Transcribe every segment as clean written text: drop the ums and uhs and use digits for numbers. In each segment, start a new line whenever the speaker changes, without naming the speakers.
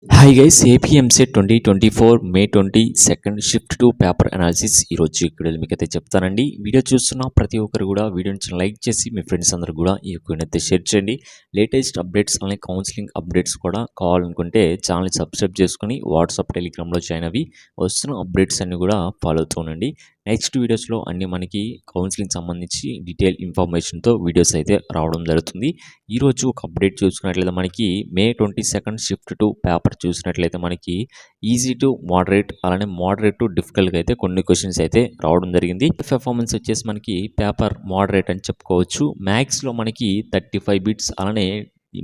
Hi guys APMC 2024 May 22 shift to paper analysis ఈరోజు ఇక్కడ మీకైతే చెప్తానండి. వీడియో చూస్తున్న ప్రతి ఒక్కరు కూడా వీడియోని లైక్ చేసి మీ ఫ్రెండ్స్ అందరూ కూడా ఈ వీడియోనైతే షేర్ చేయండి. లేటెస్ట్ అప్డేట్స్ అలానే కౌన్సిలింగ్ అప్డేట్స్ కూడా కావాలనుకుంటే ఛానల్ సబ్స్క్రైబ్ చేసుకొని వాట్సాప్ టెలిగ్రామ్లో జాయిన్ అవి వస్తున్న అప్డేట్స్ అన్ని కూడా ఫాలో అవుతుండండి. నెక్స్ట్ వీడియోస్లో అన్ని మనకి కౌన్సిలింగ్ సంబంధించి డీటెయిల్ ఇన్ఫర్మేషన్తో వీడియోస్ అయితే రావడం జరుగుతుంది. ఈరోజు ఒక అప్డేట్ చూసుకున్నట్లయితే మనకి మే 22 షిఫ్ట్ టు పేపర్ చూసినట్లయితే మనకి ఈజీ టు మోడరేట్ అలానే మోడరేట్ టు డిఫికల్ట్గా అయితే కొన్ని క్వశ్చన్స్ అయితే రావడం జరిగింది. పెర్ఫార్మెన్స్ వచ్చేసి మనకి పేపర్ మోడరేట్ అని చెప్పుకోవచ్చు. మ్యాథ్స్లో మనకి 35 బిట్స్ అలానే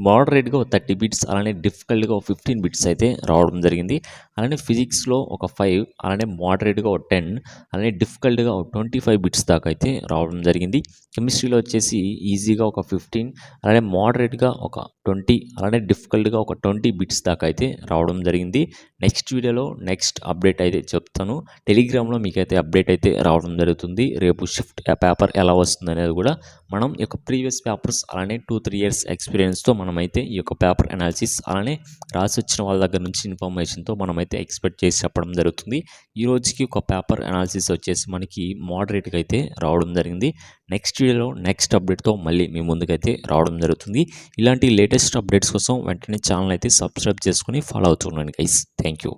మోడరేట్గా 30 బిట్స్ అలానే డిఫికల్ట్గా 15 బిట్స్ అయితే రావడం జరిగింది. అలానే ఫిజిక్స్లో ఒక 5 అలానే మోడరేట్గా ఒక 10 అలానే డిఫికల్ట్గా ఒక 25 బిట్స్ దాకా అయితే రావడం జరిగింది. కెమిస్ట్రీలో వచ్చేసి ఈజీగా ఒక 15 అలానే మోడరేట్గా ఒక 20 అలానే డిఫికల్ట్గా ఒక 20 బిట్స్ దాకా అయితే రావడం జరిగింది. నెక్స్ట్ వీడియోలో నెక్స్ట్ అప్డేట్ అయితే చెప్తాను. టెలిగ్రామ్లో మీకైతే అప్డేట్ అయితే రావడం జరుగుతుంది. రేపు షిఫ్ట్ పేపర్ ఎలా వస్తుంది అనేది కూడా మనం ఈ యొక్క ప్రీవియస్ పేపర్స్ అలానే 2-3 ఇయర్స్ ఎక్స్పీరియన్స్తో మనమైతే ఈ యొక్క పేపర్ అనాలిసిస్ అలానే రాసి వచ్చిన వాళ్ళ దగ్గర నుంచి ఇన్ఫర్మేషన్తో మనమైతే ఎక్స్పెక్ట్ చేసి చెప్పడం జరుగుతుంది. ఈ రోజుకి ఒక పేపర్ అనాలిసిస్ వచ్చేసి మనకి మోడరేట్గా అయితే రావడం జరిగింది. నెక్స్ట్ వీడియోలో నెక్స్ట్ అప్డేట్తో మళ్ళీ మీ ముందుకైతే రావడం జరుగుతుంది. ఇలాంటి లేటెస్ట్ అప్డేట్స్ కోసం వెంటనే ఛానల్ అయితే సబ్స్క్రైబ్ చేసుకుని ఫాలో అవుతున్నాను గైస్. Thank you.